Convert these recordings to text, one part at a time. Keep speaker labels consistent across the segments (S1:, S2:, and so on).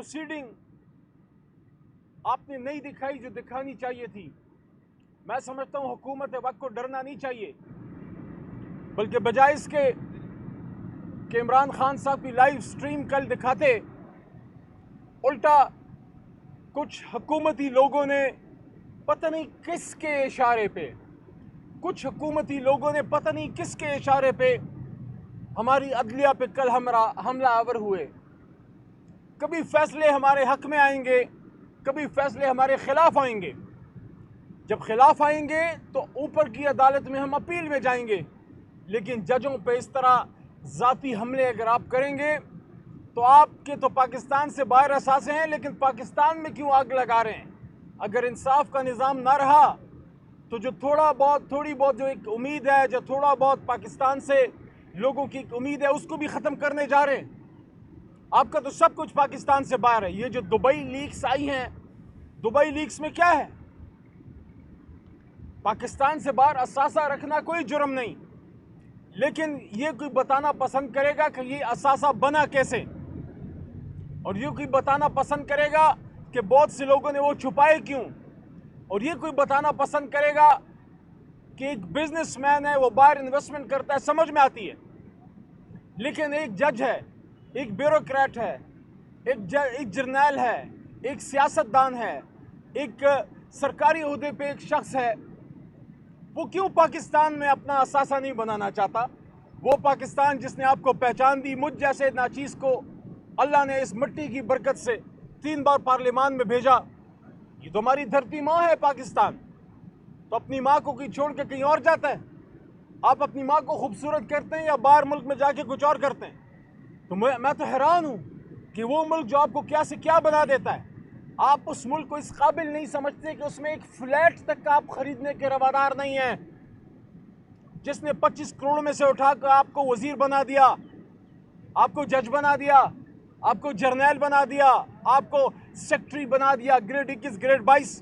S1: Proceeding आपने नहीं दिखाई जो दिखानी चाहिए थी। मैं समझता हूं हुकूमत वक्त को डरना नहीं चाहिए, बल्कि बजाय इसके कि इमरान खान साहब की लाइव स्ट्रीम कल दिखाते, उल्टा कुछ हुकूमती लोगों ने पता नहीं किसके इशारे पे हमारी अदलिया पे कल हमला आवर हुए। कभी फैसले हमारे हक में आएंगे, कभी फैसले हमारे खिलाफ आएंगे। जब खिलाफ आएंगे तो ऊपर की अदालत में हम अपील में जाएंगे, लेकिन जजों पे इस तरह ज़ाती हमले अगर आप करेंगे तो आपके तो पाकिस्तान से बाहर असासे हैं, लेकिन पाकिस्तान में क्यों आग लगा रहे हैं? अगर इंसाफ का निज़ाम ना रहा तो जो थोड़ी बहुत जो एक उम्मीद है, जो थोड़ा बहुत पाकिस्तान से लोगों की उम्मीद है, उसको भी ख़त्म करने जा रहे हैं। आपका तो सब कुछ पाकिस्तान से बाहर है। ये जो दुबई लीक्स आई हैं, दुबई लीक्स में क्या है? पाकिस्तान से बाहर असासा रखना कोई जुर्म नहीं, लेकिन ये कोई बताना पसंद करेगा कि ये असासा बना कैसे, और ये कोई बताना पसंद करेगा कि बहुत से लोगों ने वो छुपाए क्यों, और ये कोई बताना पसंद करेगा कि एक बिजनेसमैन है वो बाहर इन्वेस्टमेंट करता है, समझ में आती है। लेकिन एक जज है, एक ब्यूरोक्रेट है, एक जर्नैल है, एक सियासतदान है, एक सरकारी ओहदे पे एक शख्स है, वो क्यों पाकिस्तान में अपना असासा नहीं बनाना चाहता? वो पाकिस्तान जिसने आपको पहचान दी, मुझ जैसे नाचीज़ को अल्लाह ने इस मिट्टी की बरकत से 3 बार पार्लियामान में भेजा। ये तो हमारी धरती माँ है पाकिस्तान। तो अपनी माँ को कोई छोड़ के कहीं और जाता है? आप अपनी माँ को खूबसूरत करते हैं या बाहर मुल्क में जाके कुछ और करते हैं? तो मैं तो हैरान हूँ कि वो मुल्क जो आपको क्या से क्या बना देता है, आप उस मुल्क को इस काबिल नहीं समझते कि उसमें एक फ्लैट तक आप खरीदने के रवादार नहीं हैं। जिसने 25 करोड़ में से उठाकर आपको वजीर बना दिया, आपको जज बना दिया, आपको जर्नैल बना दिया, आपको सेक्रेटरी बना दिया, ग्रेड 21 ग्रेड 22,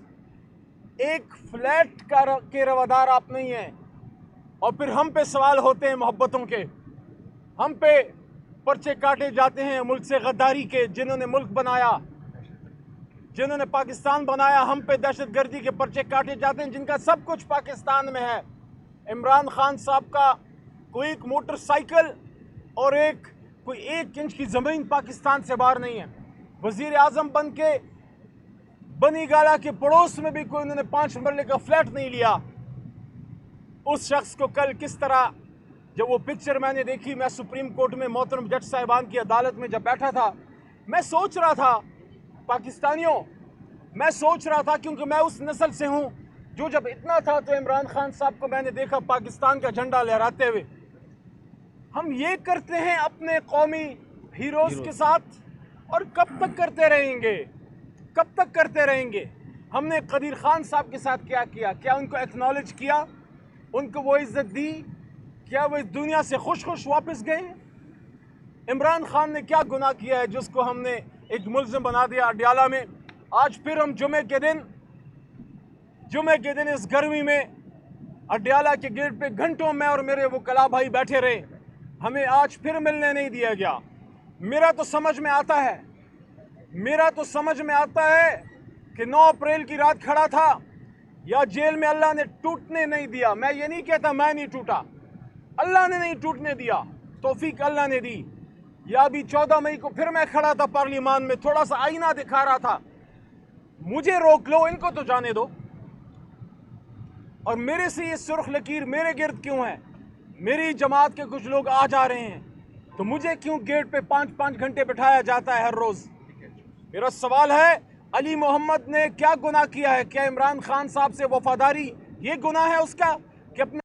S1: एक फ्लैट के रवादार आप नहीं हैं। और फिर हम पे सवाल होते हैं मोहब्बतों के, हम पे पर्चे काटे जाते हैं मुल्क से गद्दारी के, जिन्होंने मुल्क बनाया, जिन्होंने पाकिस्तान बनाया, हम पे दहशतगर्दी के पर्चे काटे जाते हैं, जिनका सब कुछ पाकिस्तान में है। इमरान खान साहब का कोई एक मोटरसाइकिल और कोई 1 इंच की ज़मीन पाकिस्तान से बाहर नहीं है। वज़ीर आज़म बन के बनी गाला के पड़ोस में भी कोई उन्होंने 5 मरले का फ्लैट नहीं लिया। उस शख्स को कल किस तरह, जब वो पिक्चर मैंने देखी, मैं सुप्रीम कोर्ट में मोहतरम जज साहिबान की अदालत में जब बैठा था, मैं सोच रहा था पाकिस्तानियों, मैं सोच रहा था, क्योंकि मैं उस नस्ल से हूँ जो जब इतना था तो इमरान खान साहब को मैंने देखा पाकिस्तान का झंडा लहराते हुए। हम ये करते हैं अपने कौमी हीरोज़ के साथ, और कब तक करते रहेंगे? कब तक करते रहेंगे? हमने कदीर खान साहब के साथ क्या किया? क्या उनको एक्नॉलेज किया? उनको वो इज़्ज़त दी? क्या वो इस दुनिया से खुश वापस गए? इमरान खान ने क्या गुनाह किया है जिसको हमने एक मुल्ज़िम बना दिया अडियाला में? आज फिर हम जुमे के दिन इस गर्मी में अडियाला के गेट पे घंटों में और मेरे वो कला भाई बैठे रहे, हमें आज फिर मिलने नहीं दिया गया। मेरा तो समझ में आता है कि 9 अप्रैल की रात खड़ा था, या जेल में अल्लाह ने टूटने नहीं दिया। मैं ये नहीं कहता मैं नहीं टूटा, अल्लाह ने नहीं टूटने दिया, तौफीक अल्लाह ने दी। या अभी 14 मई को फिर मैं खड़ा था पार्लियामान में, थोड़ा सा आईना दिखा रहा था, मुझे रोक लो, इनको तो जाने दो। और मेरे से ये सुर्ख लकीर मेरे गिर्द क्यों है? मेरी जमात के कुछ लोग आ जा रहे हैं, तो मुझे क्यों गेट पे 5-5 घंटे बिठाया जाता है हर रोज? मेरा सवाल है, अली मोहम्मद ने क्या गुनाह किया है? क्या इमरान खान साहब से वफादारी ये गुनाह है उसका कि अपने